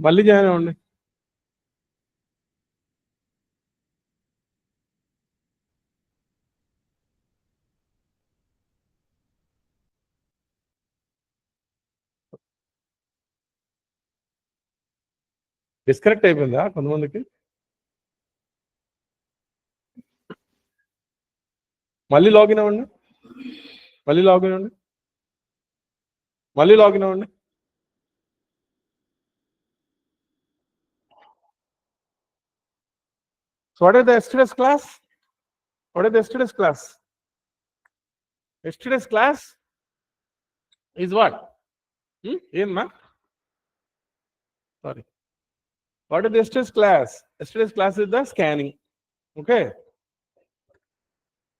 మళ్ళీ జాయిన్ అవ్వండి. డిస్కనెక్ట్ అయిపోయిందా కొంతమందికి? మళ్ళీ లాగిన్ అవ్వండి. మళ్ళీ లాగిన్ అవ్వండి. మళ్ళీ లాగిన్ అవ్వండి. So what is the yesterday's class? What is the yesterday's class? Yesterday's class is what? Sorry. What is the yesterday's class? Yesterday's class is the scanning. Okay.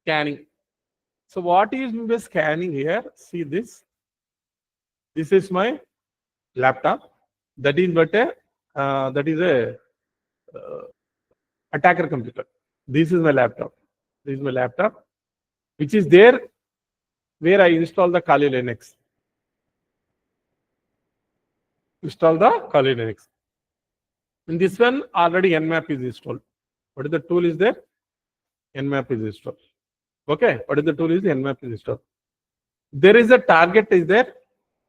Scanning. So what is the scanning here? See this. This is my laptop. That is what a attacker computer. This is my laptop. This is my laptop, which is there where I install the Kali Linux. Install the Kali Linux. In this one, already Nmap is installed. What is the tool is there? Nmap is installed. Okay. What is the tool is Nmap is installed. There is a target is there.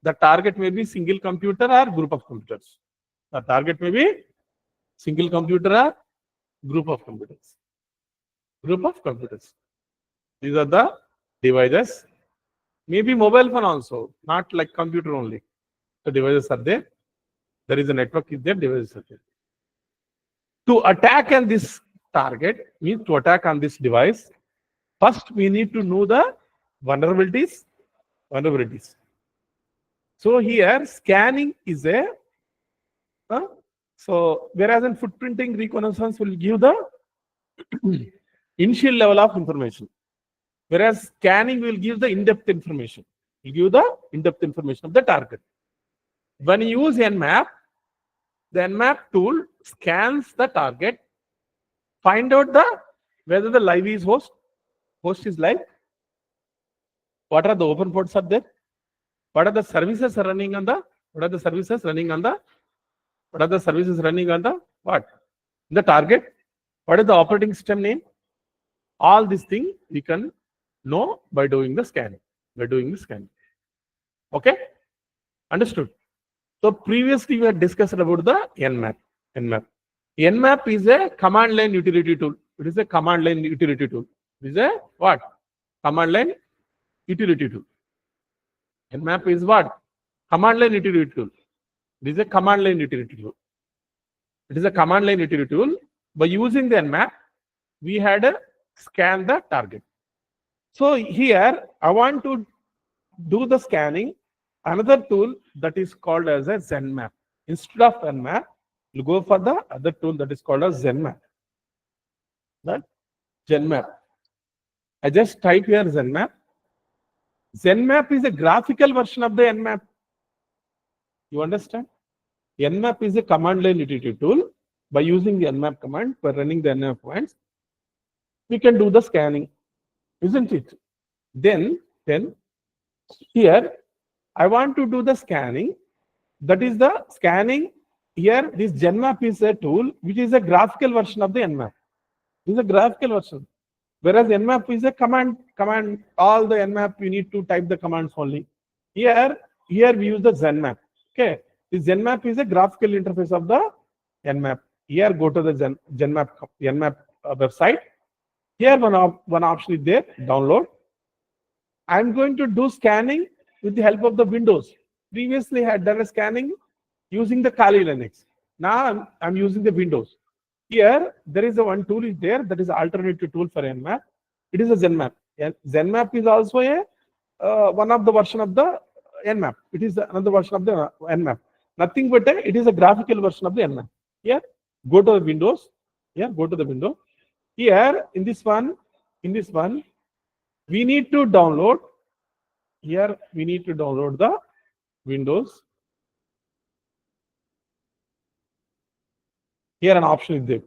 The target may be single computer or group of computers. The target may be single computer or group of computers. Group of computers. These are the devices. Maybe mobile phone also, not like computer only. The devices are there. There is a network is there, devices are there. To attack on this target, means to attack on this device, first we need to know the vulnerabilities. So here scanning is a so whereas in footprinting reconnaissance will give the initial level of information, whereas scanning will give the in-depth information. Will give the in-depth information of the target. When you use Nmap, the Nmap tool scans the target, find out whether the live is host is live, what are the open ports are there, what are the services running on the the target, what is the operating system name. All these things we can know by doing the scanning. Okay, understood? So previously we had discussed about the Nmap. Nmap is a command line utility tool. It is a command line utility tool. It is a what? Command line utility tool. Nmap is what? Command line utility tool. It is a command line utility tool. It is a command line utility tool. By using the Nmap, we had to scan the target. So here I want to do the scanning. Another tool that is called as a Zenmap. Instead of Nmap, you go for the other tool that is called as Zenmap. Zenmap. I just type here Zenmap. Zenmap is a graphical version of the Nmap. You understand? Nmap is a command line utility tool. By using the Nmap command, by running the Nmap commands, we can do the scanning, isn't it? Then here I want to do the scanning. That is the scanning. Here this Zenmap is a tool which is a graphical version of the Nmap. This is a graphical version. Whereas Nmap is a command. All the Nmap we need to type the commands only. Here we use the Zenmap. Okay. This Zenmap is a graphical interface of the Nmap. Here go to the Nmap website. Here one option is there, download. I'm going to do scanning with the help of the Windows. Previously I had done a scanning using the Kali Linux. Now I'm using the Windows. Here there is a one tool is there that is alternative tool for Nmap. It is a Zenmap. Zenmap is also a one of the version of the Nmap. It is another version of the Nmap. Nothing but it is a graphical version of the Nmap. Here go to the Windows. Here go to the window. Here in this one we need to download. Here we need to download the Windows. Here an option is there.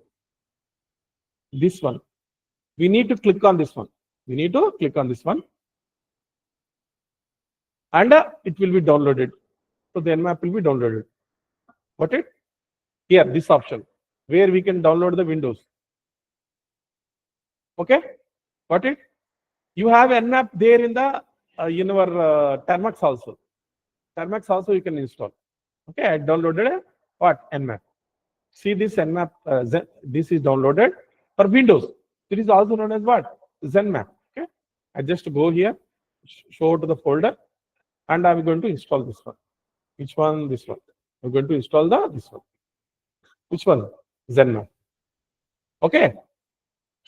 This one. We need to click on this one. And it will be downloaded. So the Nmap will be downloaded. Got it? Here, this option, where we can download the Windows. Okay, got it? You have Nmap there in the in your Termux also. Termux also you can install. Okay, I downloaded a what? Nmap. See this Nmap, this is downloaded for Windows. It is also known as what? ZenMap. Okay, I just go here, show to the folder, and I'm going to install this one. Which one? This one. I'm going to install this one. Which one? ZenMap. Okay.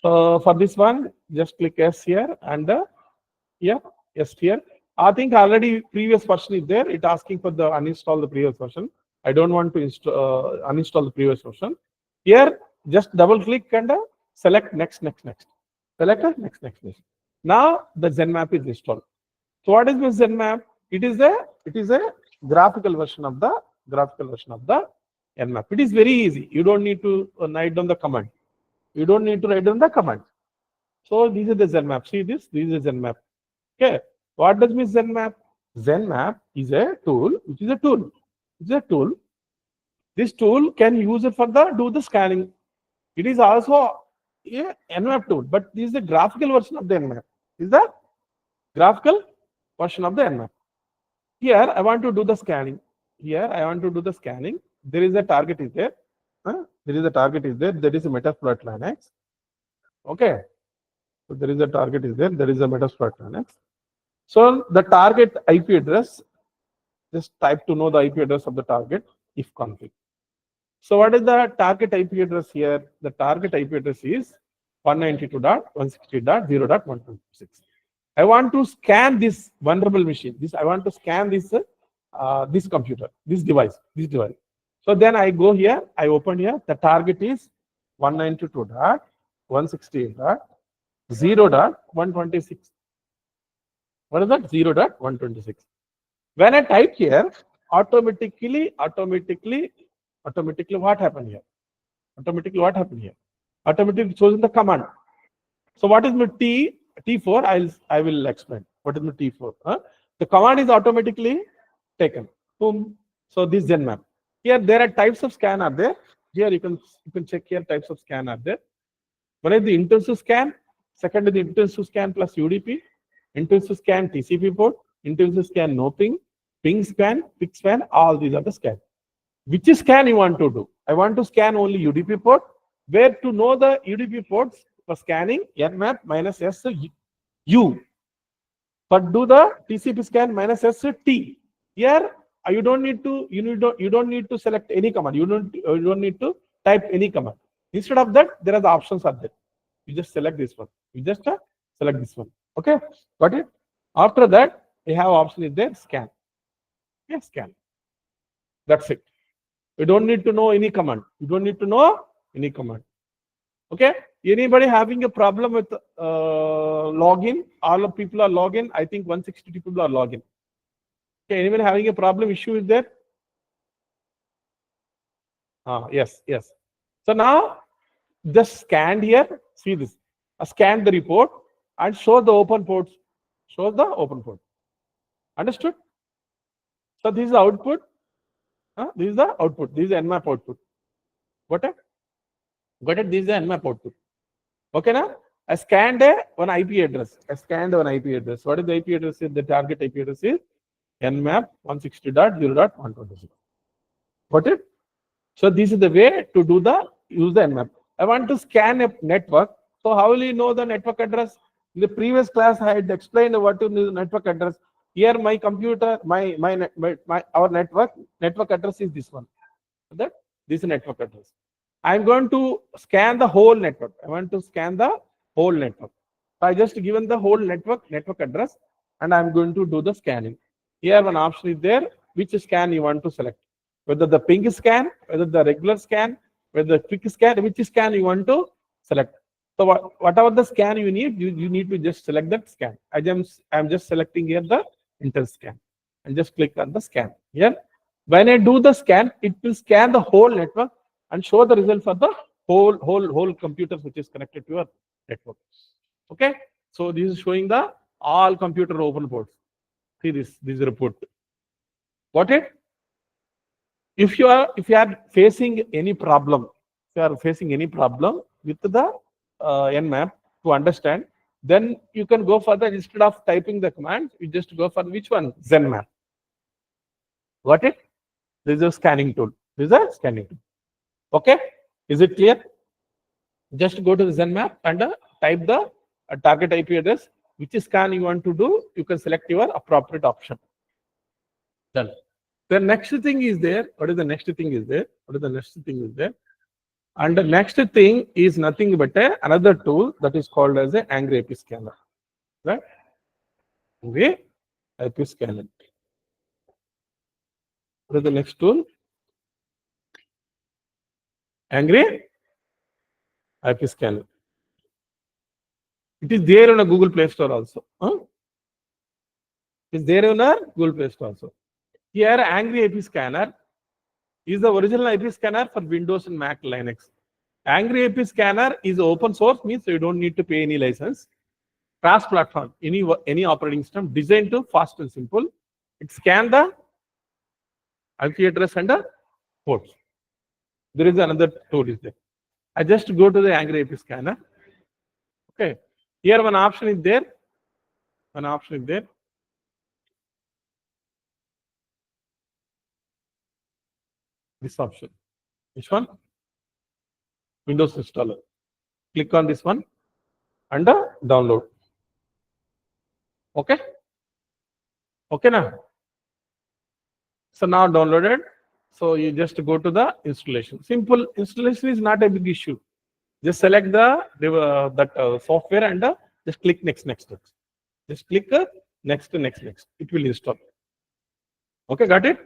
So for this one, just click yes here and yeah, yes here. I think already previous version is there. It asking for the uninstall the previous version. I don't want to uninstall the previous version. Here, just double click and select next. Select next. Now the ZenMap is installed. So what is this ZenMap? It is a graphical version of the Nmap. It is very easy. You don't need to write down the command. You don't need to write down the command. So this is the ZenMap. See this? This is a ZenMap. Okay. What does mean ZenMap? ZenMap is a tool, which is a tool. It's a tool. This tool can use it for do the scanning. It is also a Nmap tool, but this is the graphical version of the Nmap. Is that graphical version of the Nmap? Here I want to do the scanning. There is a target is there. There is a target is there. There is a Metasploit Linux. Okay. So there is a target is there. There is a Metasploit Linux. So the target IP address, just type to know the IP address of the target if config. So what is the target IP address here? The target IP address is 192.160.0.126. I want to scan this vulnerable machine. I want to scan this this computer, this device. So then I go here, I open here. The target is 192.168.0.126. What is that? 0.126. When I type here, automatically what happened here? Automatically chosen the command. So what is my T4? I will explain. What is my T4? The command is automatically taken. Boom. So this ZenMap. Here there are types of scan are there. Here you can check here types of scan are there. One is the intensive scan. Second is the intensive scan plus UDP. Intensive scan TCP port. Intensive scan no ping. Ping scan, pick scan. All these are the scan. Which scan you want to do? I want to scan only UDP port. Where to know the UDP ports for scanning? Nmap -s U. But do the TCP scan -s T. Here you don't need to select any command. You don't need to type any command. Instead of that, there are the options are there. You just select this one. Okay, got it? After that, you have option is there, scan. Yes, scan. That's it. You don't need to know any command. Okay. Anybody having a problem with login? All of people are login. I think 160 people are login. Okay. Anybody having a problem issue is there? Yes. So now just scan here. See this. Scan the report and show the open ports. Understood? So this is the output. This is the output. This is the Nmap output. Got it? This is the Nmap output. Okay, now I scanned one IP address. What is the IP address? The target IP address is Nmap 160.0.126. Got it? So this is the way to use the Nmap. I want to scan a network. So how will you know the network address? In the previous class, I had explained what is the network address. Here, my computer, our network address is this one. This is network address. I'm going to scan the whole network. So I just given the whole network address, and I'm going to do the scanning. Here, one option is there. Which scan you want to select? Whether the ping scan, whether the regular scan, whether the quick scan, which scan you want to select. So whatever the scan you need, you need to just select that scan. I'm just selecting here the Intel scan and just click on the scan. Here, when I do the scan, it will scan the whole network and show the result for the whole computer which is connected to your network. Okay, so this is showing the all computer open ports. See this report. Got it? If you are facing any problem, with the Nmap to understand, then you can go for the, instead of typing the command, you just go for which one? Zenmap. Got it? This is a scanning tool. Okay, is it clear? Just go to the Zenmap and type the target IP address. Which scan you want to do, you can select your appropriate option. Done. The next thing is there. What is the next thing is there? And the next thing is nothing but another tool that is called as an Angry IP scanner. Right? Angry IP scanner. What is the next tool? Angry IP scanner. It is there on a Google Play Store also. It is there on a Google Play Store also. Here, Angry IP scanner is the original IP scanner for Windows and Mac Linux. Angry IP scanner is open source, means you don't need to pay any license. Cross-platform, any operating system, designed to fast and simple. It scans the IP address and the ports. There is another tool is there. I just go to the Angry IP scanner. Okay. Here one option is there. This option. Which one? Windows installer. Click on this one and download. Okay. Okay now. So now downloaded. So you just go to the installation. Simple installation is not a big issue. Just select the software and just click next. Just click next. It will install. Okay, got it?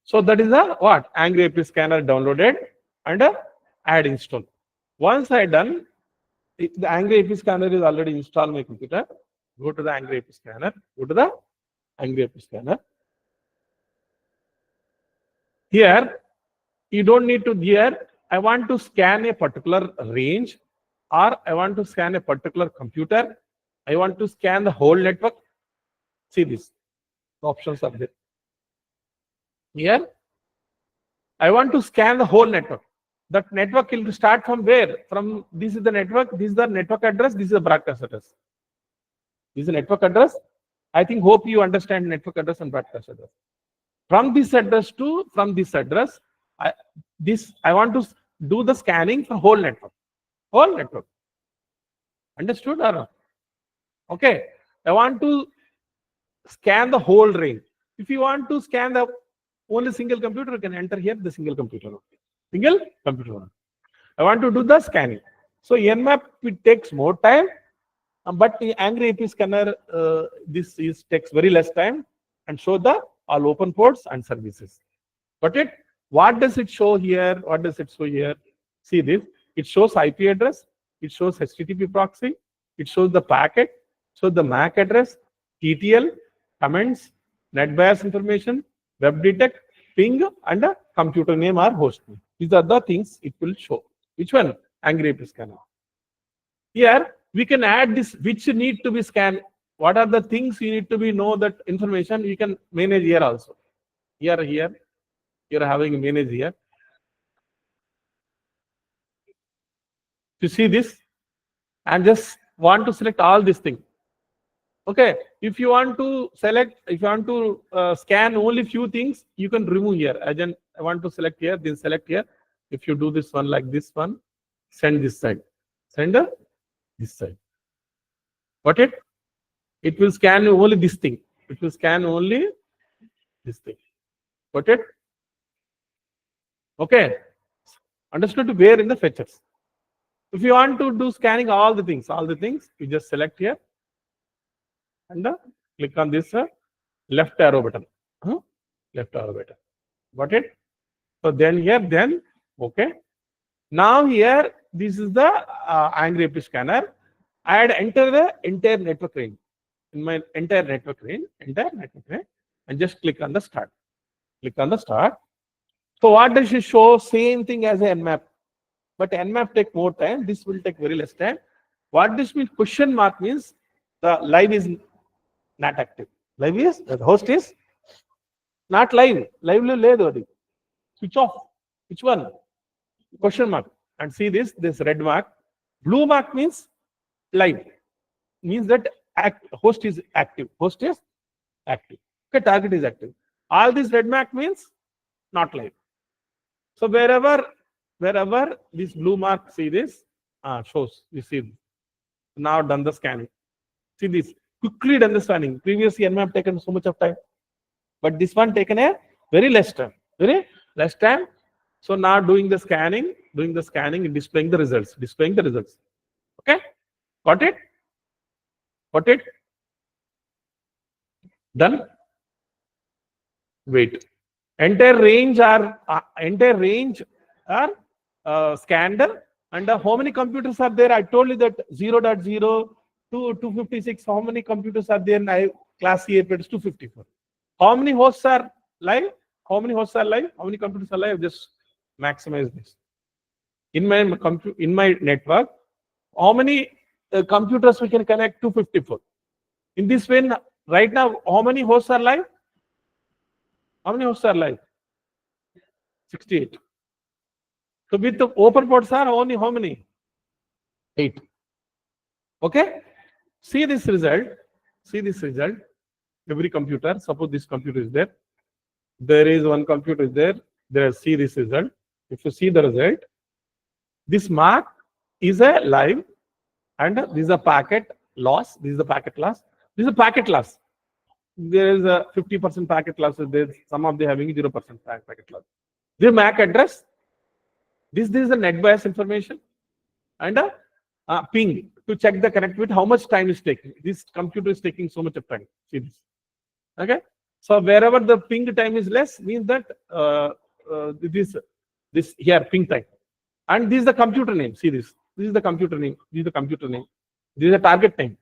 So that is the what? Angry IP scanner downloaded and add install. Once I done, the Angry IP scanner is already installed on my computer. Go to the Angry IP scanner. Here, you don't need to I want to scan a particular range, or I want to scan a particular computer. I want to scan the whole network. See this. The options are there. Here, I want to scan the whole network. That network will start from where? From this is the network, this is the network address, this is the broadcast address. This is the network address. Hope you understand network address and broadcast address. From this address to I want to do the scanning for whole network. Understood or not? Okay. I want to scan the whole range. If you want to scan the only single computer, you can enter here the single computer. I want to do the scanning. So Nmap, it takes more time, but the Angry IP scanner, takes very less time and show the all open ports and services. Got it? What does it show here? See this. It shows IP address. It shows HTTP proxy. It shows the packet. So the MAC address, TTL, comments, NetBIOS information, web detect, ping, and a computer name or host name. These are the things it will show. Which one? Angry IP scanner. Here we can add this which need to be scanned. What are the things you need to be know that information you can manage here also. Here you're having a manage here. To see this, and just want to select all these things. Okay, if you want to scan only few things, you can remove here. I want to select here, then select here. If you do this one like this one, send this side. This side. Got it? It will scan only this thing. Got it? Okay. Understood where in the fetchers. If you want to do scanning all the things, you just select here and click on this left arrow button. Got it? So then okay. Now here, this is the Angry IP scanner. I had entered the entire network range. In my entire network range, and just click on the start. So what does it show? Same thing as a Nmap. But Nmap take more time. This will take very less time. What this means? Question mark means the live is not active. The host is not live. Lively ledu. Switch off. Which one? Question mark. And see this red mark. Blue mark means live. Means that host is active. Host is active. Okay, target is active. All this red mark means not live. So wherever this blue mark, see this, shows, you see. Now done the scanning. See this, quickly done the scanning. Previously Nmap taken so much of time, but this one taken a very less time. Very less time. So now doing the scanning and displaying the results. Okay, got it? Got it? Done? Wait. Entire range are scanned, and how many computers are there? I told you that 0.0 to 256. How many computers are there in class C airplanes? 254. How many hosts are live? How many hosts are live? How many computers are live? Just maximize this. In my network, how many computers we can connect? 254. In this way, right now, how many hosts are live? How many hosts are live? 68. So with the open ports are only how many? 8. Okay. See this result. See this result. Every computer. Suppose this computer is there. There is one computer is there. There. See this result. If you see the result, this mark is a live, and this is a packet loss. This is a packet loss. This is a packet loss. There is a 50% packet loss. There, some of them having 0% packet loss. The MAC address. This is the net bias information, and a ping to check the connectivity. How much time is taking? This computer is taking so much of time. See this. Okay. So wherever the ping time is less, means that this here ping time, and this is the computer name. See this. This is the computer name. This is the computer name. This is the target name.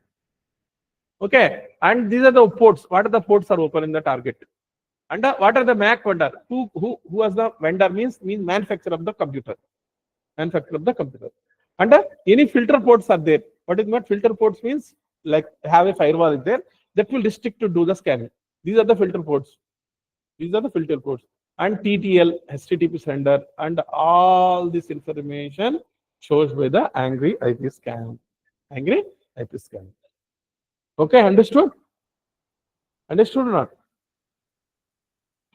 Okay. And these are the ports. What are the ports are open in the target? And what are the MAC vendor? Who was the vendor? Means manufacturer of the computer. Manufacturer of the computer. And any filter ports are there. What is what filter ports means? Like have a firewall is there that will restrict to do the scanning. These are the filter ports. These are the filter ports. And TTL, HTTP sender, and all this information shows by the angry IP scan. Angry IP scan. Okay, understood? Understood or not?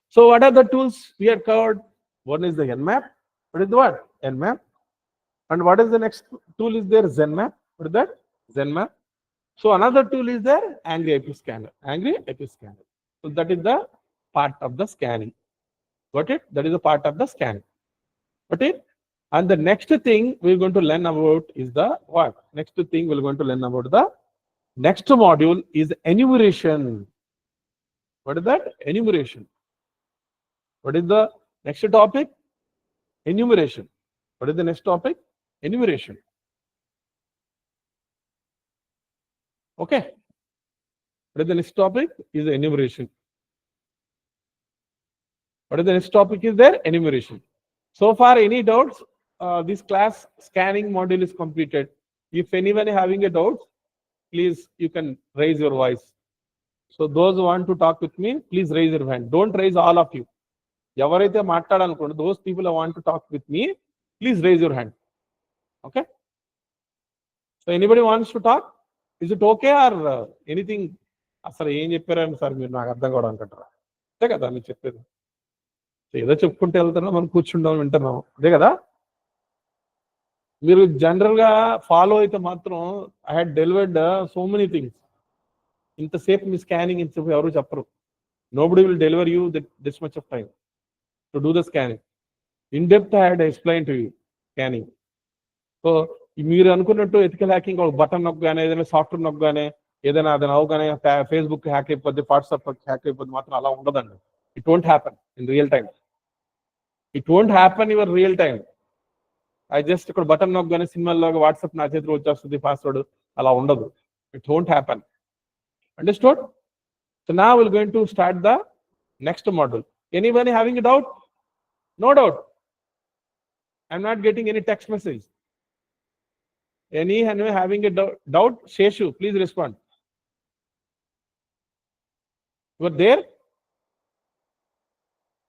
So what are the tools we have covered? One is the Nmap. What is the what? Nmap. And what is the next tool is there? Zenmap. What is that? Zenmap. So another tool is there, Angry IP Scanner. Angry IP Scanner. So that is the part of the scanning. Got it? That is a part of the scan. Got it? And the next thing we're going to learn about is the what? Next thing we're going to learn about the next module is enumeration. What is that? Enumeration. What is the next topic? Enumeration. What is the next topic? Enumeration. Okay. What is the next topic? Is enumeration. What is the next topic is there? Enumeration. So far, any doubts? This class scanning module is completed. If anyone is having a doubt, please, you can raise your voice. So those who want to talk with me, please raise your hand. Don't raise all of you. Those people who want to talk with me, please raise your hand. Okay. So anybody wants to talk? Is it okay or anything? అసలు ఏం చెప్పారని sir మీరు నాకు అర్థం కూడా అనుకుంటారా? అంతే కదా మీరు చెప్పేది. ఏదో చెప్పుకుంటూ వెళ్తున్నాం, మనం కూర్చుంటాం, వింటున్నాం, అదే కదా. మీరు జనరల్ గా ఫాలో అయితే మాత్రం I had delivered so many things. ఇంతసేపు మీ స్కానింగ్ ఇంతసేపు ఎవరు చెప్పరు. Nobody will deliver you this much of time to do the scanning. In depth I had explain to you scanning. So మీరు అనుకున్నట్టు ఎథికల్ హ్యాకింగ్ ఒక button నొక్కగానే, ఏదైనా software నొక్కగానే, ఏదైనా అది నవ్వగానే ఫేస్బుక్ హ్యాక్ అయిపోద్ది, వాట్సాప్ హ్యాక్ అయిపోద్ది మాత్రం అలా ఉండదండి. It won't happen in real time. It won't happen your real time. I just ఇక్కడ బటన్ నొక్కగానే సినిమాల్లో వాట్సాప్ నా చేతిలో వచ్చేస్తుంది పాస్వర్డ్, అలా ఉండదు. It won't happen. Understood? So now will going to start the next module. Anybody having a doubt? No doubt. I'm not getting any text message. Anyone having a doubt? Sheshu, please respond. You are there?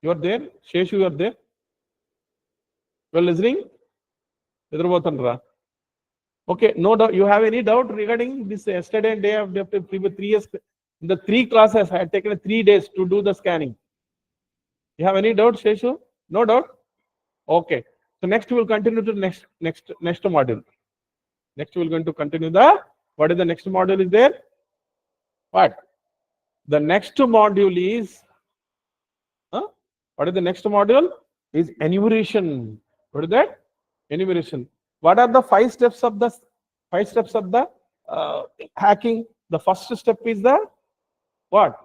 You are there? Sheshu, you are there? Well listening? Okay, no doubt. You have any doubt regarding this yesterday and day after 3 years? In the 3 classes, I had taken 3 days to do the scanning. You have any doubt, Sheshu? No doubt? Okay. So next we will continue to next module. Next we are going to continue what is the next module is there? What? The next module is, what is the next module? Is enumeration. What is that? Enumeration. What are the 5 steps of the hacking? The first step is the what?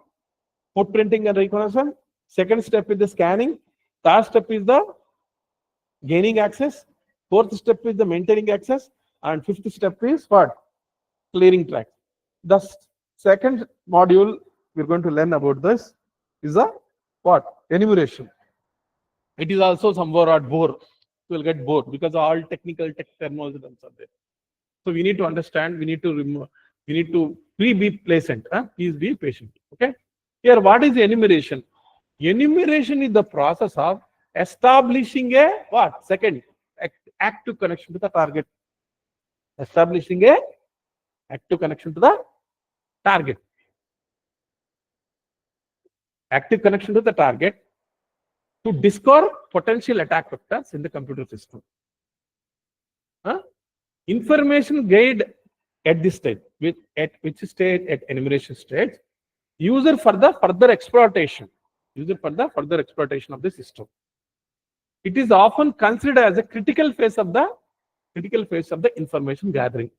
Footprinting and reconnaissance. Second step is the scanning. Third step is the gaining access. Fourth step is the maintaining access. And fifth step is what? Clearing tracks. The second module we're going to learn about this is the what? Enumeration. It is also somewhere at bore. You will get bored because all technical terminology are there. So we need to understand. We need to remove. We need to be patient. Please be patient. Okay. Here, what is enumeration? Enumeration is the process of establishing a what? Second, active connection to the target. Establishing a active connection to the target. Active connection to the target to discover potential attack vectors in the computer system. Information gained at this stage, at which stage? At enumeration stage, user for the further exploitation. User for the further exploitation of the system. It is often considered as a critical phase of the information gathering.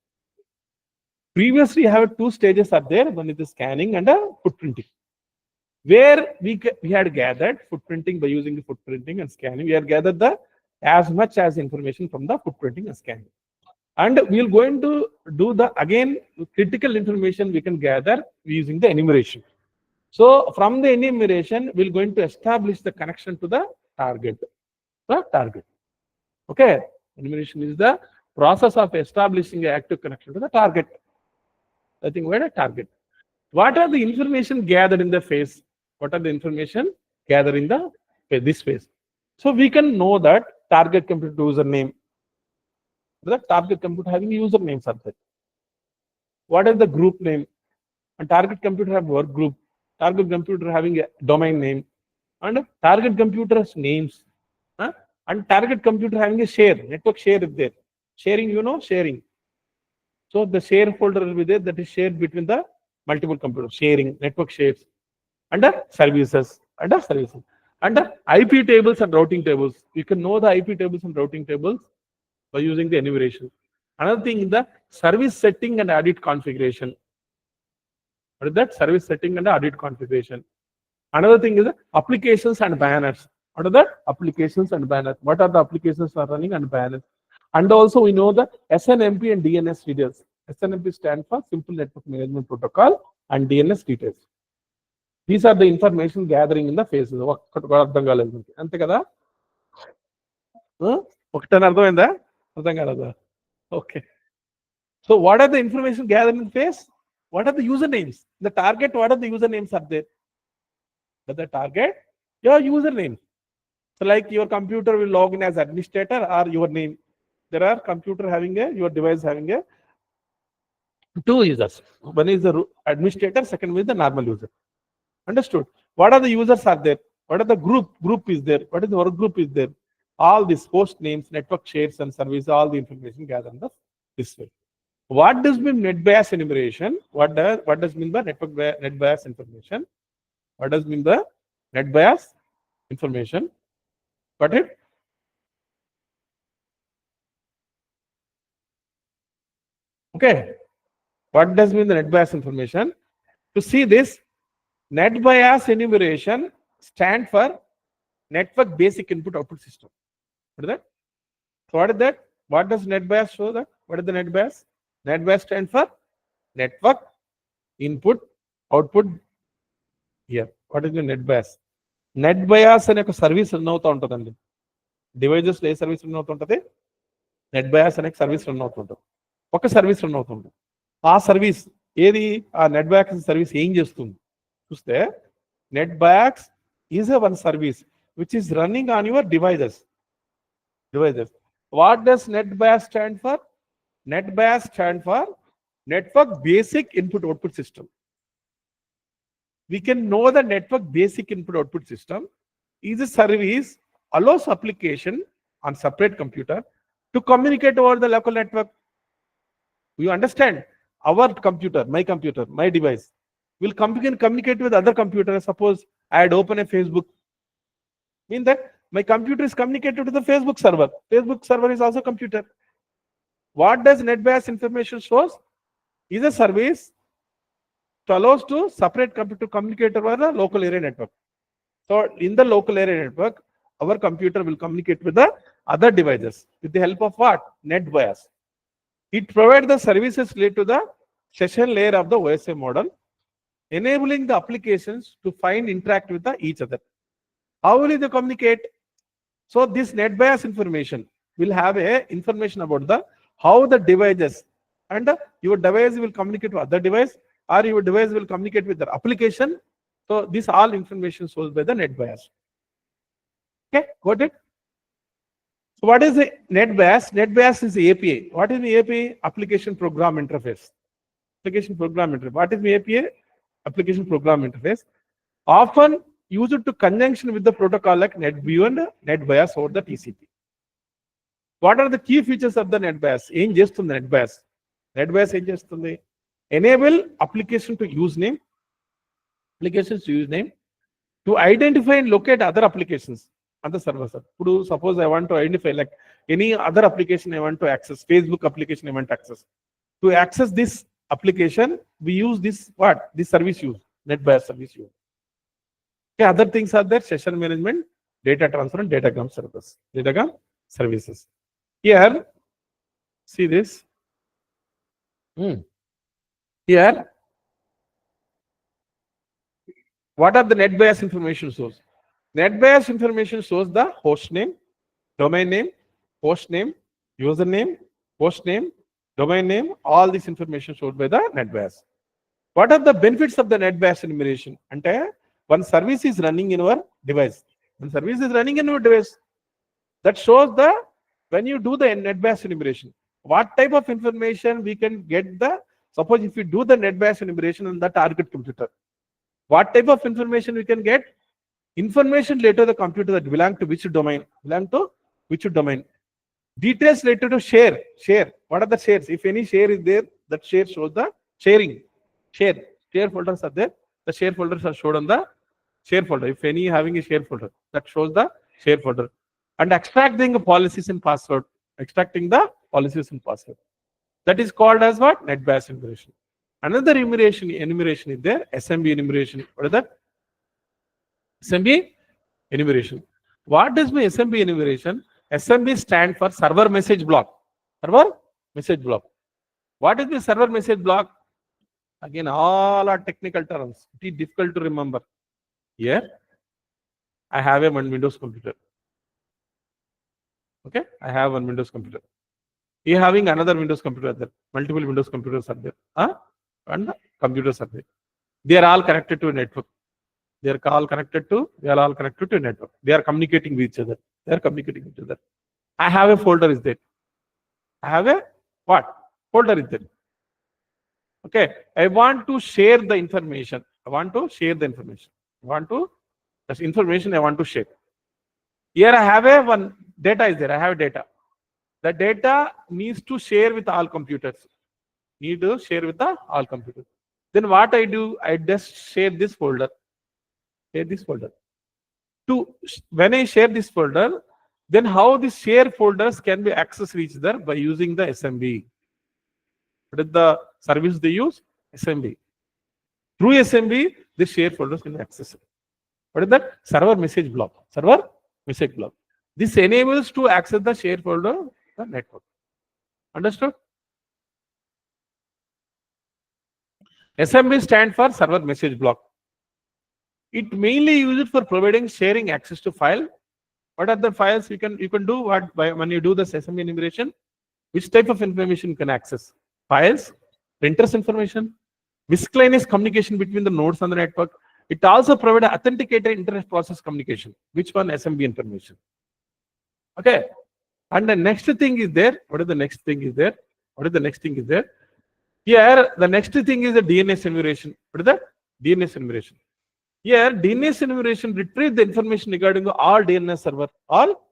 Previously, you have 2 stages are there. One is the scanning and footprinting. Where we had gathered footprinting by using the footprinting and scanning, we had gathered as much as information from the footprinting and scanning. And we are going to do the again critical information we can gather using the enumeration. So from the enumeration, we are going to establish the connection to the target. Okay, enumeration is the process of establishing an active connection to the target. I think we're a target. What are the information gathered in the phase? What are the information gathered in this phase? So we can know that target computer username. The target computer having usernames are there. What is the group name? And target computer have work group. Target computer having a domain name. And target computer's names. And target computer having a share. Network share is there. Sharing, sharing. So the share folder will be there that is shared between the multiple computers. Sharing, network shares. Under services. Under IP tables and routing tables. You can know the IP tables and routing tables by using the enumeration. Another thing is the service setting and audit configuration. What is that? Service setting and audit configuration. Another thing is the applications and banners. What are the applications and banners? What are the applications are running and banners? And also we know the SNMP and DNS details. SNMP stands for Simple Network Management Protocol and DNS details. These are the information gathering in the phases. Okay. So what are the information gathered in the phase? What are the usernames? The target, what are the usernames are there? The target, your username. So like your computer will log in as administrator or your name. There are computer having your device having 2 users. One is the administrator, second is the normal user. Understood? What are the users are there? What are the group is there? What is the work group is there? All these host names, network shares and service, all the information gathered in this way. What does mean net bias enumeration? What does mean by net bias information? What does mean the net bias information? Got it? Okay. What does mean the net bias information? To see this, net bias enumeration stand for network basic input output system. What is that? So what is that? What does net bias show that? What is the net bias? Net bias stand for network input output here. What is the net bias? Net bias అనే ఒక service run అవుతూ ఉంటుందండి. Devices ఏ service run అవుతుంటుంది? Net bias అనే service run అవుతుంటుంది. ఒక service run అవుతుంది. ఆ సర్వీస్ ఏది? ఆ నెట్ బయాక్స్ సర్వీస్ ఏం చేస్తుంది చూస్తే, NetBIOS is a one service which is running on your devices. Devices. What does net bias stand for? Net bias stand for network basic input output system. We can know the network basic input output system is a service allows application on separate computer to communicate over the local network. You understand? Our computer, my device will communicate with other computers. Suppose I had opened a Facebook, mean that my computer is communicated to the Facebook server. Facebook server is also computer. What does NetBIOS information source? Is a service to allows to separate computer communicate over the local area network. So in the local area network, our computer will communicate with the other devices with the help of what? NetBIOS. It provides the services related to the session layer of the OSI model, enabling the applications to find interact with each other. How will they communicate? So this NetBIOS information will have a information about the how the devices and your device will communicate to other device or your device will communicate with the application. So this all information sourced by the NetBIOS. Okay, got it? So what is the NetBIOS? NetBIOS is the API. What is the API? Application Program Interface. Application Program Interface. What is the API? Application Program Interface. Often used to conjunction with the protocol like NetView and NetBIOS over the TCP. What are the key features of the NetBIOS? ఏం చేస్తుంది NetBIOS? NetBIOS ఏం చేస్తుంది? Enable application to use name, applications to use name, to identify and locate other applications on the server side. Suppose I want to identify like any other application I want to access, Facebook application I want to access. To access this application, we use this what? This service use, NetBIOS service use. Okay, other things are there, session management, data transfer and datagram service, datagram services. Here, see this. Here, what are the NetBIOS information source? NetBIOS information source the host name, domain name, host name, username, host name, domain name, all this information stored by the NetBIOS. What are the benefits of the NetBIOS enumeration? Ante one service is running in your device. One service is running in your device. That shows the when you do the NetBIOS enumeration, what type of information we can get the, suppose if you do the NetBIOS enumeration on the target computer, what type of information we can get? Information related to the computer that belong to which domain, Details related to share. What are the shares? If any share is there, that share shows the sharing. Share folders are there. The share folders are shown on the share folder. If any having a share folder, that shows the share folder. And extracting the policies and password. That is called as what? NetBIOS enumeration. Another enumeration is there. SMB enumeration. What is that? SMB enumeration. What does my SMB enumeration? SMB stand for server message block. Server message block. What is the server message block? Again, all are technical terms. It is difficult to remember. Here, I have a one Windows computer. Okay, I have one Windows computer. Here having another Windows computer there. Multiple Windows computers are there. And computers are there. They are all connected to a network. They are all connected to a network. They are communicating with each other. I have a folder is there. I have a what? Folder is there. Okay. I want to share the information. That's information I want to share. Here I have a one data is there. I have data. The data needs to share with all computers. Then what I do? I just share this folder. When I share this folder, then how these share folders can be accessed each other by using the SMB. What is the service they use? SMB. Through SMB, the share folders can be accessed. What is that? Server message block. This enables to access the share folder, the network. Understood? SMB stands for server message block. It mainly used for providing sharing access to file. What are the files you can do? When you do the SMB enumeration? Which type of information you can access? Files, printers information, miscellaneous communication between the nodes on the network. It also provides authenticated internet process communication. Which one? SMB information. Okay. And the next thing is there. What is the next thing is there? What is the next thing is there? Here, the next thing is the DNS enumeration. What is that? DNS enumeration. Here, DNS enumeration retrieve the information regarding the all DNS server. All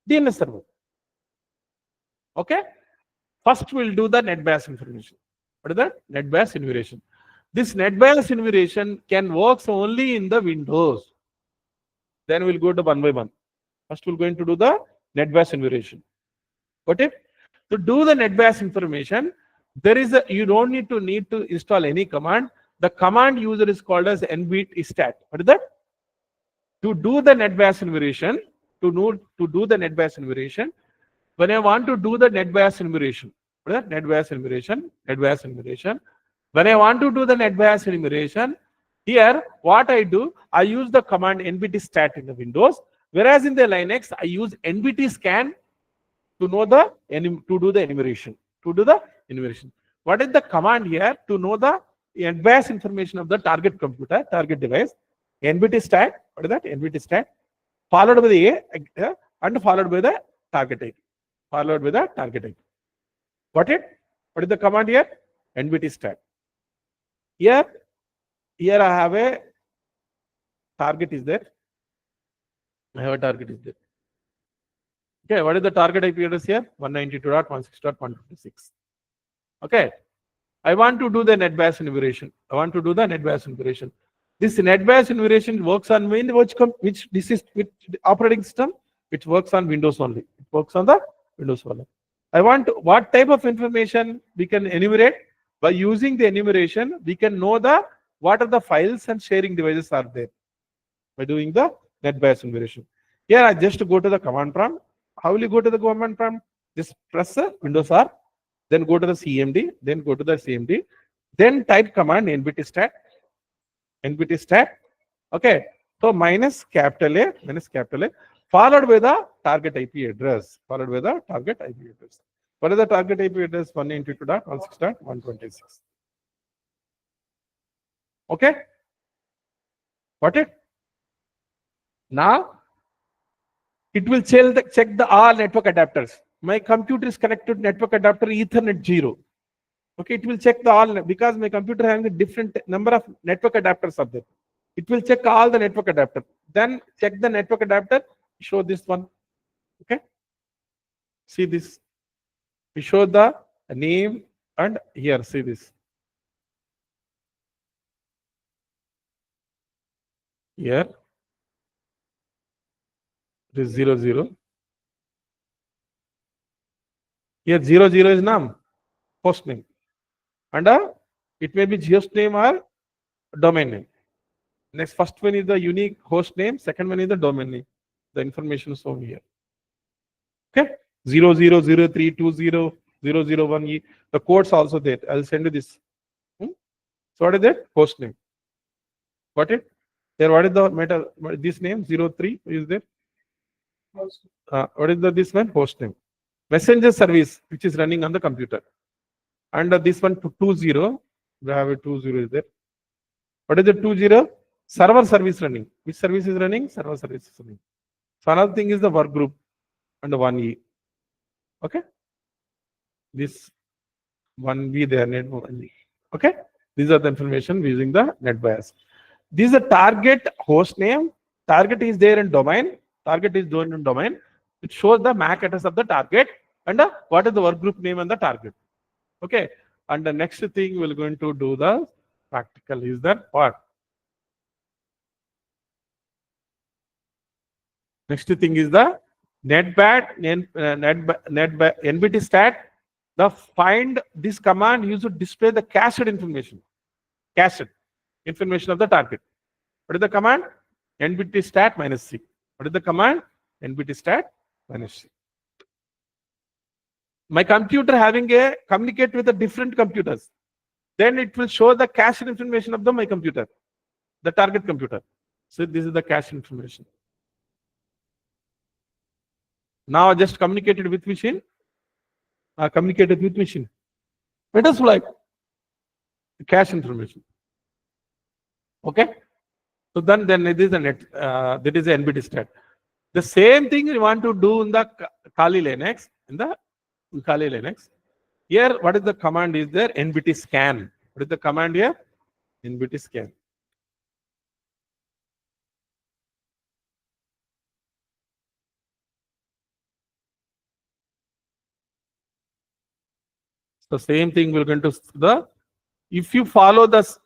DNS server. Okay? First, we'll do the NetBIOS information. What is that? NetBIOS enumeration. This NetBIOS enumeration can work only in the Windows. Then we'll go to one by one. First, we're going to do the NetBIOS enumeration. Got it? To do the NetBIOS information, there is a you don't need to install any command. The command user is called as nbtstat. What is that? To do the NetBIOS enumeration, to do the NetBIOS enumeration, when I want to do the NetBIOS enumeration, what is that? NetBIOS enumeration, NetBIOS enumeration. When I want to do the NetBIOS enumeration, here what I do, I use the command nbtstat in the Windows, whereas in the Linux, I use nbtscan to know the to do the enumeration. To do the enumeration. What is the command here? To know the NetBIOS information of the target computer, target device. nbtstat. What is that? nbtstat. Followed by the A and followed by the target IP. Followed by the target IP. Got it? What is the command here? nbtstat. Here I have a target is there. I have a target is there. Okay, what is the target IP address here? 192.168.126. Okay, I want to do the NetBIOS enumeration. This NetBIOS enumeration works on which operating system? Which works on Windows only. It works on the Windows only. I want to, what type of information we can enumerate? By using the enumeration, we can know what are the files and sharing devices are there. By doing the NetBIOS enumeration. Here I just go to the command prompt. How will you go to the command prompt? Just press Windows R, then go to the CMD, then type command nbtstat. Okay, so minus capital A, followed by the target IP address. What is the target IP address? 192.168.126. Okay, got it? Now it will check the all network adapters. My computer is connected to network adapter Ethernet 0. Okay, it will check the all because my computer having a different number of network adapters are there. It will check all the network adapter. Then check the network adapter. Show this one. Okay. See this. We show the name and here see this. Here. It is 00. Here 00 is name, host name. And it may be host name or domain name. Next, first one is the unique host name, second one is the domain name. The information is shown here. Okay, 0003200001E. The code's also there. I'll send you this. So what is that? Host name. Got it? There, what is the this name? 03 is there? What is this one? Host name. Messenger service, which is running on the computer. And this one 20, we have a 20 is there. What is the 20? Server service running. Which service is running? Server service is running. So another thing is the work group and the 1E. Okay. This 1B there, net 1E. Okay. These are the information using the NetBIOS. This is the target host name. Target is there in domain. Target is doing in domain. It shows the MAC address of the target and what is the work group name and the target. Okay. And the next thing we're going to do the practical is that what? Next thing is the nbtstat. The find this command used to display the cached information. Cached information of the target. What is the command? nbtstat -c. What is the command? nbtstat -c. My computer having a communicate with the different computers. Then it will show the cached information of my computer, the target computer. So this is the cached information. Now I just communicated with machine. It is like cache information. Okay. So then it is a net. That is a nbtstat. The same thing you want to do in the Kali Linux, in the Kali Linux. Here, what is the command is there? nbt scan. What is the command here? nbt scan. So same thing we're going to the, if you follow this,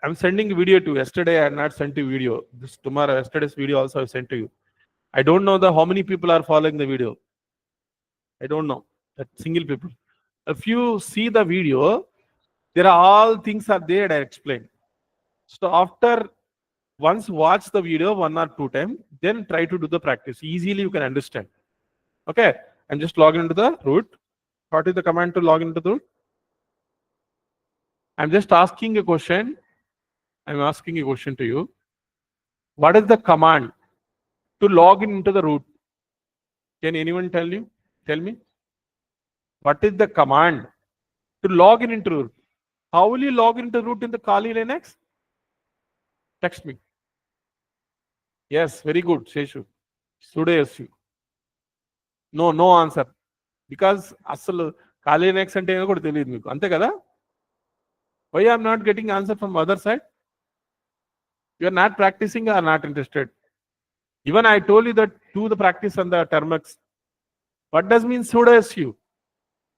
I'm sending a video to you. Yesterday I had not sent you video. This tomorrow, yesterday's video also I sent to you. I don't know how many people are following the video. I don't know that single people. If you see the video, there are all things are there I explained. So after once watch the video 1 or 2 times, then try to do the practice. Easily you can understand. Okay, I'm just logging into the root. What is the command to log into the root? I'm just asking a question. I'm asking a question to you. What is the command to log into the root? Can anyone tell you? Tell me. What is the command to log into root? How will you log into root in the Kali Linux? Text me. Yes, very good, Sheshu. Sudo su. No answer. Because అసలు Kali Linux అంటే ఏమో కూడా తెలియదు మీకు, అంతే కదా? Why I'm not getting answer from other side? You are not practicing or not interested. Even I told you that do the practice on the termux. What does mean sudo su?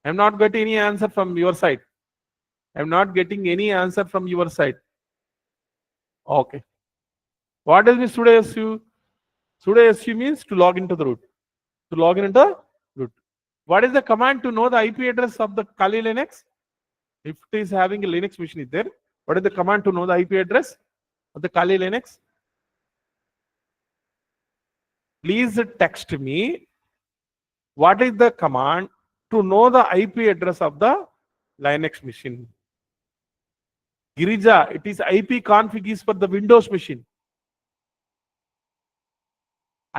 I'm not getting any answer from your side. I'm not getting any answer from your side. Okay. What does mean sudo su? Sudo su means to log into the root. To log into the root. What is the command to know the IP address of the Kali Linux? If it is having a Linux machine is there, what is the command to know the IP address of the Kali Linux? Please text me. What is the command to know the IP address of the Linux machine? Girija, it is IP config is for the Windows machine.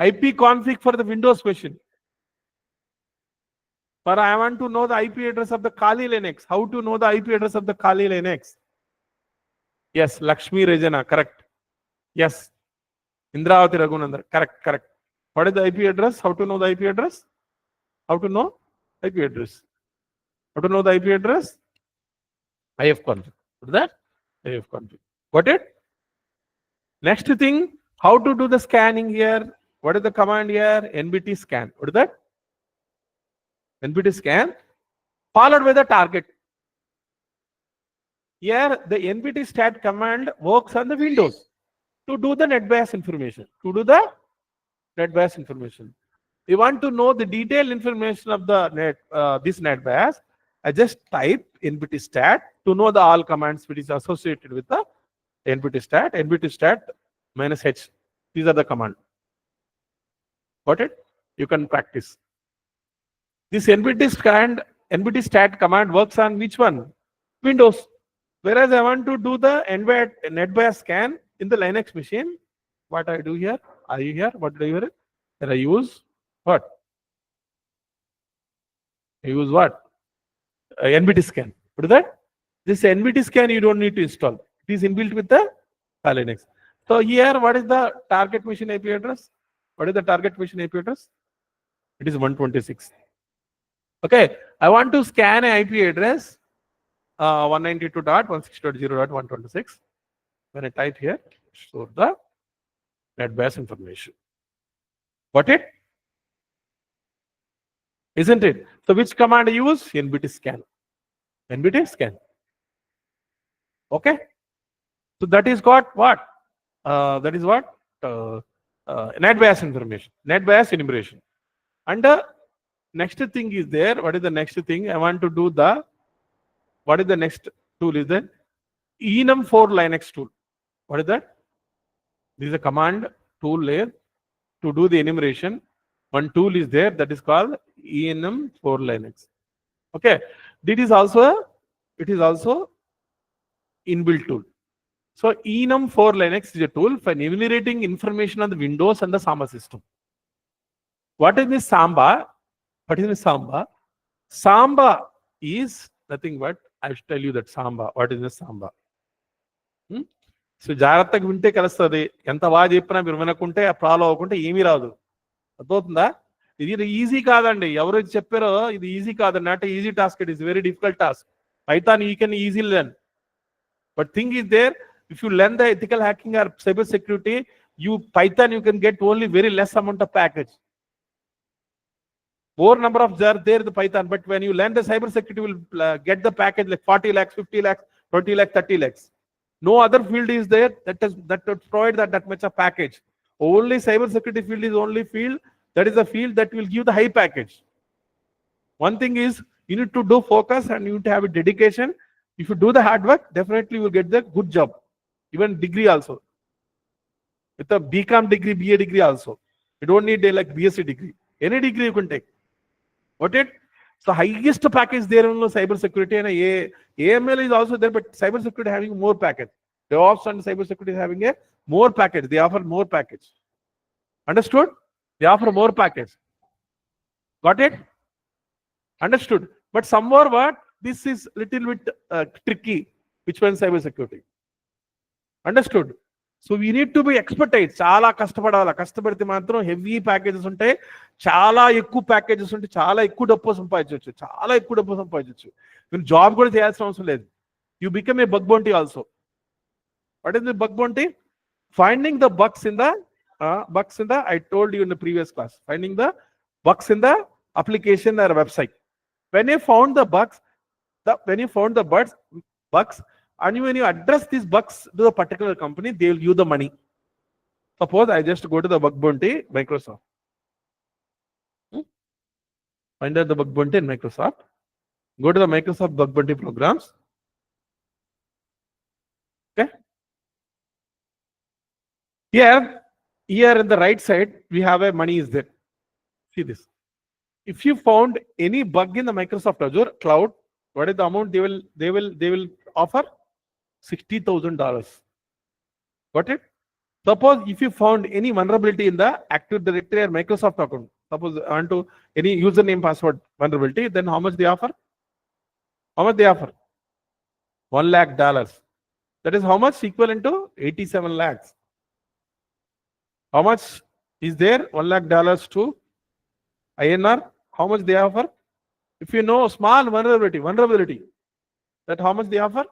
IP config for the Windows machine. But I want to know the IP address of the Kali Linux. How to know the IP address of the Kali Linux? Yes, Lakshmi Rajana, correct. Yes, Indravati Raghunandar, correct. What is the IP address? How to know the IP address? How to know IP address? How to know the IP address? IF config. What is that? IF config. Got it? Next thing, how to do the scanning here? What is the command here? nbt scan. What is that? nbt scan followed by the target. Here the nbt stat command works on the Windows to do the NetBIOS information. To do the NetBIOS information. You want to know the detailed information of the this NetBIOS. I just type nbt stat to know the all commands which is associated with the nbt stat -h. These are the command. Got it? You can practice. This nbt stat command works on which one? Windows. Whereas I want to do the NetBIOS scan in the Linux machine. What I do here? Are you here? What do I do? Then I use what? I use what? nbt scan. What is that? This nbt scan you don't need to install. It is inbuilt with the Linux. So here, what is the target machine IP address? What is the target machine IP address? It is 126. Okay, I want to scan an IP address 192.168.0.126. When I type here, show the NetBIOS information. Got it? Isn't it? So which command I use? nbt scan. nbt scan. Okay. So that is got what? That is what? NetBIOS information. NetBIOS enumeration. And next thing is there. What is the next thing? I want to do the. What is the next tool? Is there? enum4 Linux tool. What is that? This is a command tool layer to do the enumeration. One tool is there that is called enum4 Linux. Okay. It is also inbuilt tool. So enum4 Linux is a tool for enumerating information on the Windows and the Samba system. What is this Samba? What is this Samba? Samba is nothing but, I should tell you that Samba. What is this Samba? So జాగ్రత్తగా వింటే కలుస్తుంది. ఎంత బాగా చెప్పినా మీరు వినకుంటే follow అవ్వకుంటే ఏమీ రాదు. అర్థమవుతుందా? ఇది ఈజీ కాదండి. ఎవరైతే చెప్పారో ఇది ఈజీ కాదు. Not easy task, it is very difficult task. Python you can easy learn, but thing is there, if you learn the ethical hacking or cyber security, Python you can get only very less amount of package. More number of are there the Python, but when you learn the cyber security, will get the package like 40 lakhs, 50 lakhs, 20 lakhs, 30 lakhs. No other field is there that would provide that much of package. Only cyber security field is only field that is a field that will give the high package. One thing is you need to do focus and you need to have a dedication. If you do the hard work, definitely you will get the good job. Even degree also, with a BCom degree, BA degree also, you don't need a like BSc degree, any degree you can take. Got it? So highest package there in cyber security, and AML is also there, but cyber security having more package. DevOps and cyber security is having a more package. They offer more package. Understood? They offer more package. Got it? Understood? But somewhere what this is little bit tricky. Which one? Cyber security. Understood? So we need to be expertise. చాలా కష్టపడాలి. కష్టపడితే మాత్రం heavy packages ఉంటాయి, చాలా ఎక్కువ packages ఉంటాయి, చాలా ఎక్కువ డబ్బు సంపాదించవచ్చు, చాలా ఎక్కువ డబ్బు సంపాదించవచ్చు. మీరు జాబ్ కూడా చేయాల్సిన అవసరం లేదు. You become a bug bounty also. What is the bug bounty? Finding the bugs in the I told you in the previous class, finding the bugs in the application or website. When you found the bugs, and when you address these bugs to the particular company, they will give the money. Suppose I just go to the bug bounty Microsoft. Find out the bug bounty in Microsoft. Go to the Microsoft bug bounty programs. Okay. Here in the right side, we have a money is there. See this. If you found any bug in the Microsoft Azure cloud, what is the amount they will offer? $60,000. Got it? Suppose if you found any vulnerability in the Active Directory or Microsoft account, suppose onto any username password vulnerability, then how much they offer? How much they offer? $1 lakh. That is how much? Equivalent to 87 lakhs. How much is there? $1 lakh to INR. How much they offer? If you know small vulnerability, that how much they offer?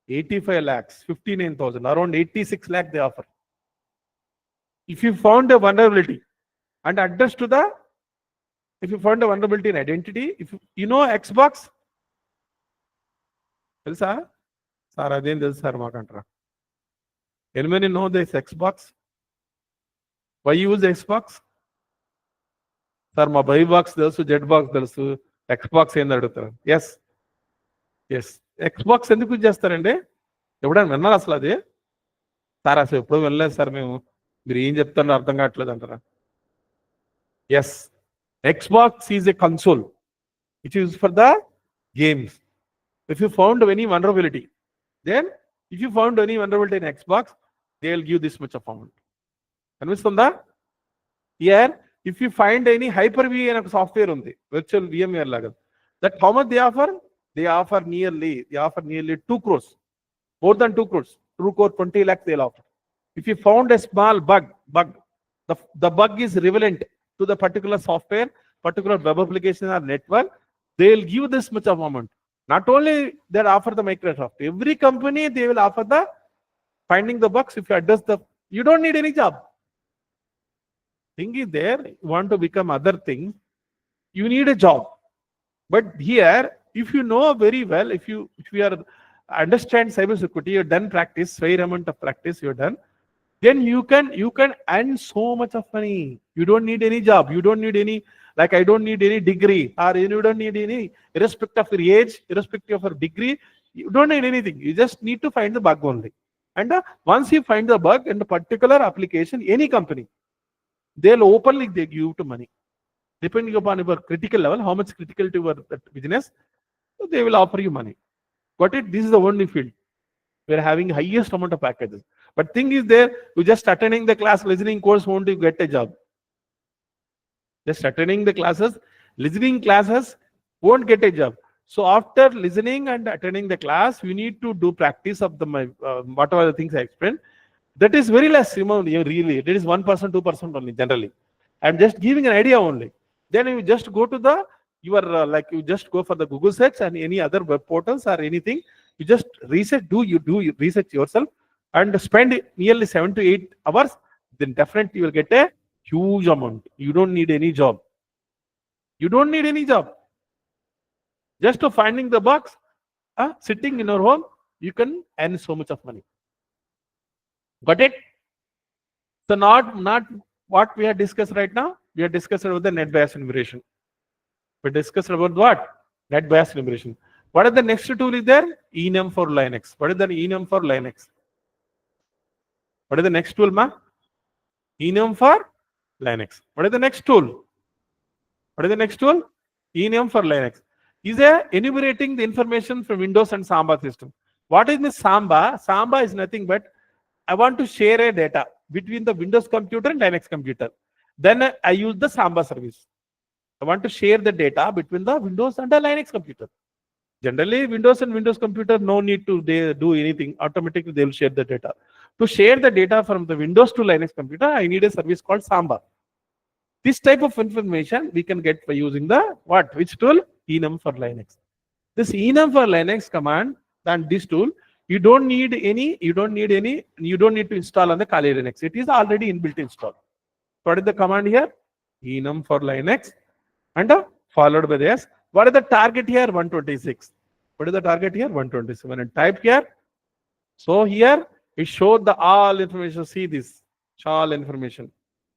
85 lakhs, 59,000, around 86 lakh they offer. If you found a vulnerability and address to the, if you found a vulnerability in identity, if you know Xbox, తెలుసా sir? అదేం తెలుసు sir మాకంటారా? Anybody know this Xbox? Why use Xbox? Sir మా బై box తెలుసు, Z box తెలుసు, Xbox ఏంది అడుగుతారు. ఎస్ ఎక్స్బాక్స్ ఎందుకు యూజ్ చేస్తారండి? ఎప్పుడైనా విన్నారు అసలు అది? సార్ అసలు ఎప్పుడు వెళ్ళలేదు సార్ మేము, మీరు ఏం చెప్తారో అర్థం కావట్లేదు అంటారా? Yes, Xbox is a console which use for the games. If you found any vulnerability, then if you found any vulnerability in Xbox, they will give this much of amount. కనిపిస్తుందా? Here if you find any Hyper-V అనే ఒక software ఉంది, virtual VMware లాగా, that how much they offer? They offer nearly 2 crores, more than 2 crores, 2 crore 20 lakhs they'll offer. If you found a small bug, the bug is relevant to the particular software, particular web application or network, they'll give this much of amount. Not only they'll offer the Microsoft, every company they will offer the finding the bugs. If you address you don't need any job. Thing is there, you want to become other things, you need a job. But here, if you know very well, if you are understand cybersecurity, you've done practice, fair amount of practice you've done, then you can earn so much of money. You don't need any job. You don't need any, like I don't need any degree, or you don't need any, irrespective of your age, irrespective of your degree, you don't need anything. You just need to find the bug only. And once you find the bug in a particular application, any company, they'll openly they give you to money. Depending upon your critical level, how much critical to your business, so they will offer you money. Got it? This is the only field we are having highest amount of packages. But thing is there, you just attending the class, listening course, won't you get a job? Just attending the classes, listening classes, won't get a job. So after listening and attending the class, you need to do practice of the whatever the things I explained. That is very less, really. It is 1%, 2% only generally. I'm just giving an idea only. Then you just go to the your you just go for the Google search and any other web portals or anything. You just research, you research yourself and spend nearly 7 to 8 hours. Then definitely you will get a huge amount. You don't need any job. You don't need any job. Just to finding the box, sitting in your home, you can earn so much of money. Got it? So not what we have discussed right now. We have discussed about the net bias enumeration. We discussed about what? Net bias enumeration. What is the next tool is there? Enum for Linux. What is the enum for Linux? What is the next tool, ma? Enum for Linux. What is the next tool? What is the next tool? Enum for Linux. Is enumerating the information from Windows and Samba system. What is this Samba? Samba is nothing but I want to share a data between the Windows computer and Linux computer. Then I use the Samba service. I want to share the data between the Windows and the Linux computer. Generally, Windows and Windows computer, no need to do anything. Automatically, they will share the data. To share the data from the Windows to Linux computer, I need a service called Samba. This type of information we can get by using the what? Which tool? Enum for Linux. This enum for Linux command and this tool, you don't need to install on the Kali Linux. It is already inbuilt installed. What is the command here? Enum for Linux and followed by this. What is the target here? 126. What is the target here? 127. And type here. So here it showed the all information. See this, all information.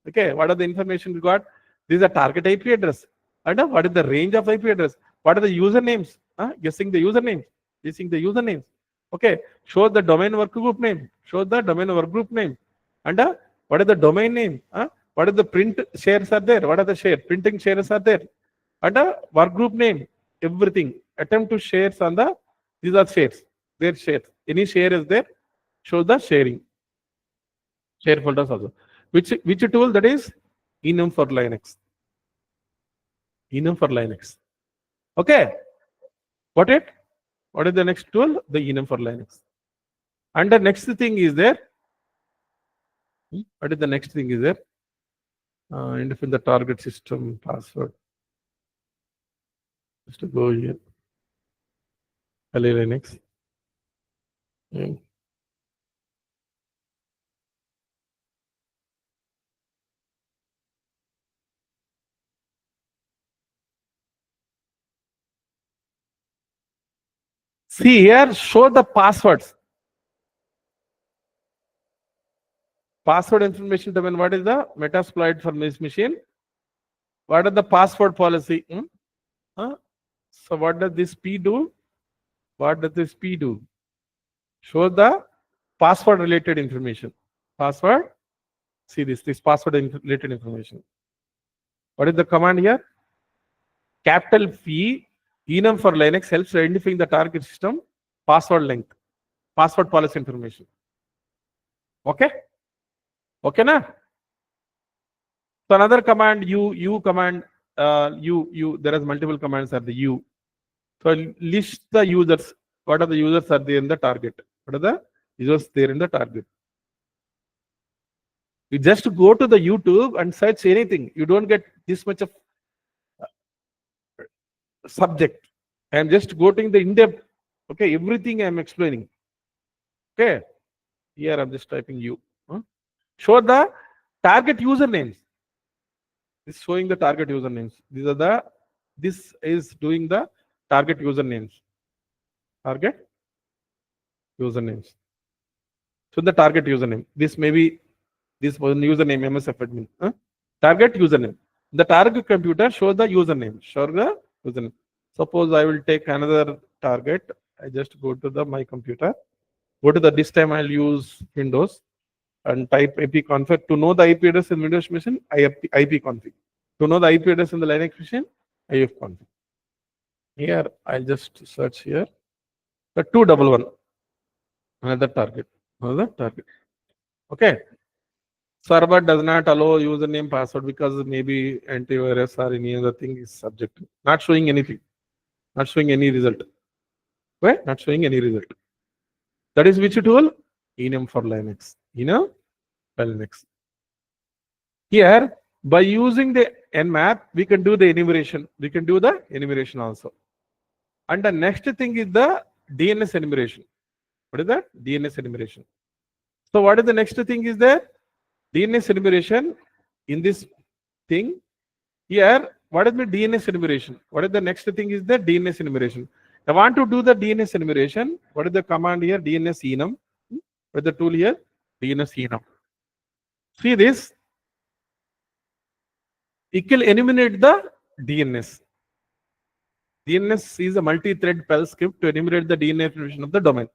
Okay, what are the information we got? This is a target IP address. And what is the range of IP address? What are the usernames? Guessing the usernames. Guessing the usernames. Okay, show the domain work group name. Show the domain work group name. And what is the domain name? What are the print shares are there? What are the share? Printing shares are there. And work group name. Everything. Attempt to shares on the, these are shares. Their shares. Any share is there. Show the sharing. Share folders also. Which tool that is? Enum for Linux. Enum for Linux. Okay. Got it? What is the next tool? The enum for Linux. And the next thing is there. What is the next thing is there? And in the target system password. Just to go here. Kali Linux. See here, show the passwords. Password information domain. What is the Metasploit for this machine? What are the password policy? So what does this P do? What does this P do? Show the password related information. Password. See this password related information. What is the command here? Capital P, enum for Linux helps identifying the target system, password length, password policy information. Okay? Okay, na? So another command, U command, there is multiple commands are the U. So list the users. What are the users are there in the target? What are the users there in the target? You just go to the YouTube and search anything. You don't get this much of subject. I am just quoting the in-depth. Okay, everything I am explaining. Okay, here I'm just typing U. Show the target usernames. This is showing the target usernames. This is doing the target usernames. Target usernames. So the target username. This may be this one username MSF admin. Target username. The target computer show the username. Show the username. Suppose I will take another target. I just go to my computer. Go to this time I'll use Windows and type ipconfig. To know the IP address in Windows machine, ipconfig. To know the IP address in the Linux machine, ifconfig. Here I'll just search here. The 211. Another target. Another target. Okay. Server does not allow username password because maybe antivirus or any other thing is subject. Not showing anything. Not showing any result. Right? Not showing any result. That is which tool? Enum for Linux. Enum for Linux. Here, By using the Nmap, we can do the enumeration. We can do the enumeration also. And the next thing is the DNS enumeration. What is that? DNS enumeration. So what is the next thing is there? DNS enumeration in this thing. Here, what is the DNS enumeration? What is the next thing is the DNS enumeration. I want to do the DNS enumeration. What is the command here? DNS enum. What is the tool here? DNS enum. See this. It will enumerate the DNS. DNS is a multi-thread Perl script to enumerate the DNS information of the domain.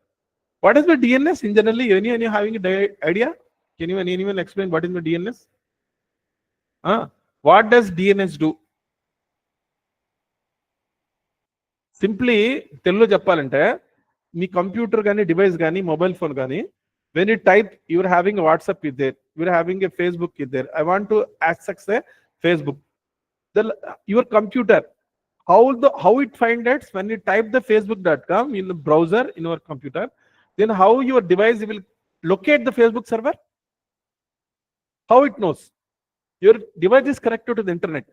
What is the DNS in generally? Any having an idea? Can anyone explain what is the DNS? What does DNS do? Simply, తెలుగులో చెప్పాలంటే మీ computer కానీ device కానీ mobile phone కానీ when you type you are having a WhatsApp is there, you are having a Facebook is there. I want to access a Facebook. Your computer, how it finds that when you type the facebook.com in the browser in your computer, then how your device will locate the Facebook server? How it knows? Your device is connected to the internet.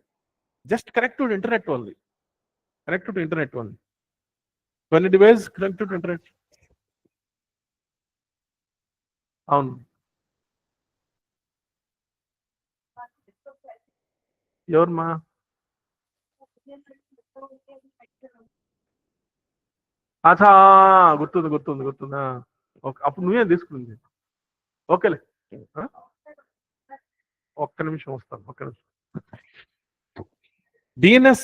Just connected to the internet only. Connected to internet only. When a device connected to internet. ఎవరమ్మా? అచ్చా, గుర్తుంది. Okay, అప్పుడు నువ్వేం తీసుకుంది. ఓకేలే, ఒక్క నిమిషం వస్తాను. ఒక్క నిమిషం. DNS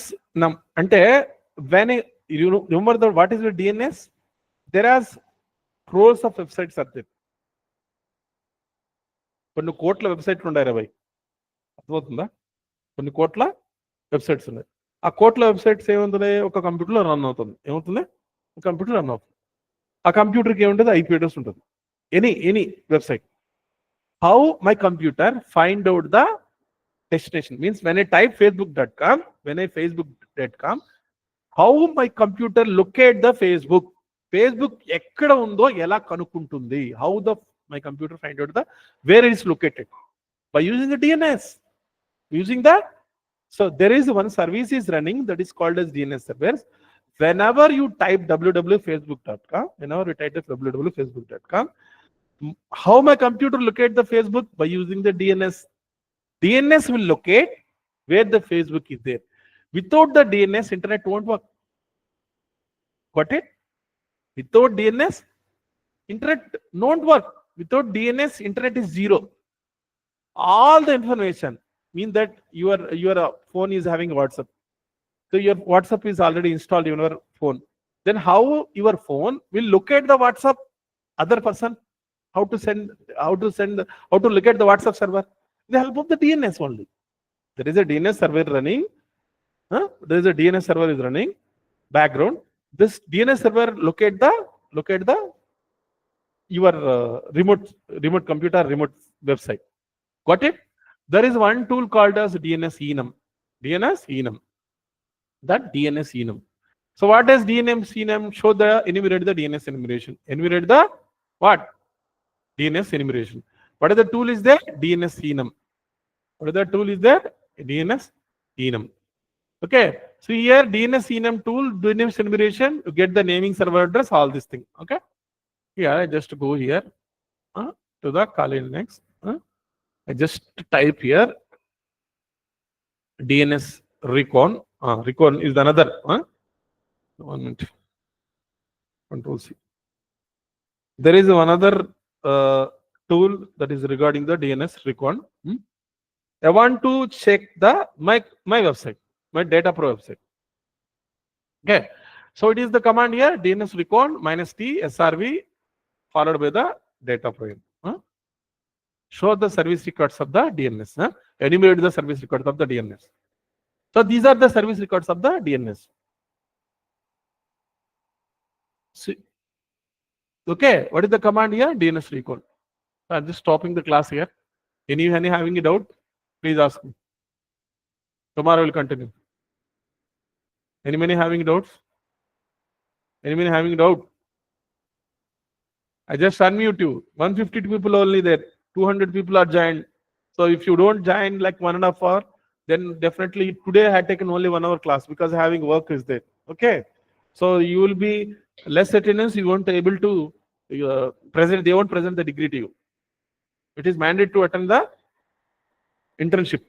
అంటే when you remember what is the DNS? There are crores of websites are there. కొన్ని కోట్ల వెబ్సైట్లు ఉన్నాయి రవి, అర్థమవుతుందా? కొన్ని కోట్ల వెబ్సైట్స్ ఉన్నాయి. ఆ కోట్ల వెబ్సైట్స్ ఏమవుతుంది? ఒక కంప్యూటర్లో రన్ అవుతుంది. ఏమవుతుంది? ఒక కంప్యూటర్ రన్ అవుతుంది. ఆ కంప్యూటర్కి ఏముంటుంది? IP అడ్రస్ ఉంటుంది. Any website. How my computer find out the destination means when I type facebook.com, how my computer locate the Facebook ekkada undo ela kanukuntundi, how my computer find out the where it is located? By using the DNS, using that. So there is one service is running that is called as DNS servers. Whenever you type www.facebook.com, how my computer locate the Facebook? By using the DNS will locate where the Facebook is there. Without the DNS, internet won't work. Got it? Without DNS, internet won't work. Without DNS, internet is zero. All the information mean that your phone is having WhatsApp. So your WhatsApp is already installed in your phone. Then how your phone will locate the WhatsApp other person? How to locate the WhatsApp server? With the help of the DNS only. There is a DNS server running. There is a DNS server is running background. This DNS server locate the your remote computer, remote website. Got it? There is one tool called as DNS enum. That DNS enum. So what does DNS enum show? The enumerate the DNS enumeration. Enumerate the what? DNS enumeration. What is the tool is there? DNS enum. What is the tool is there? DNS enum. Okay. So here DNS enum tool, DNS enumeration, you get the naming server address, all this thing. Okay. Here I just go here to the Kali next. I just type here DNS recon. Recon is another. 1 minute. Control C. There is another tool that is regarding the DNS recon. I want to check the my website, my data pro website. Okay, so it is the command here DNS recon -t srv followed by the data pro. Show the service records of the DNS. Enumerate the service records of the DNS. So these are the service records of the DNS. So, okay, what is the command here? DNS recon. I'm just stopping the class here. Any having a doubt? Please ask me. Tomorrow we'll continue. Anybody having doubts? Anybody having doubt? I just unmute you. 152 people only there. 200 people are joined. So if you don't join like 1.5 hour, then definitely today I had taken only 1 hour class because having work is there. Okay. So you will be less attendance, you won't be able to present, they won't present the degree to you. It is mandate to attend the internship.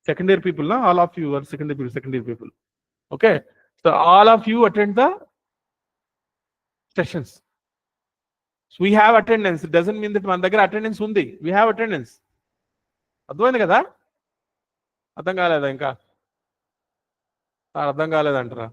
Second year people, na? All of you are second year people. Okay. So all of you attend the sessions. So we have attendance. It doesn't mean that మన దగ్గర attendance ఉంది. We have attendance. అర్థమైంది కదా? అర్థం కాలేదా ఇంకా? అర్థం కాలేదంటారా?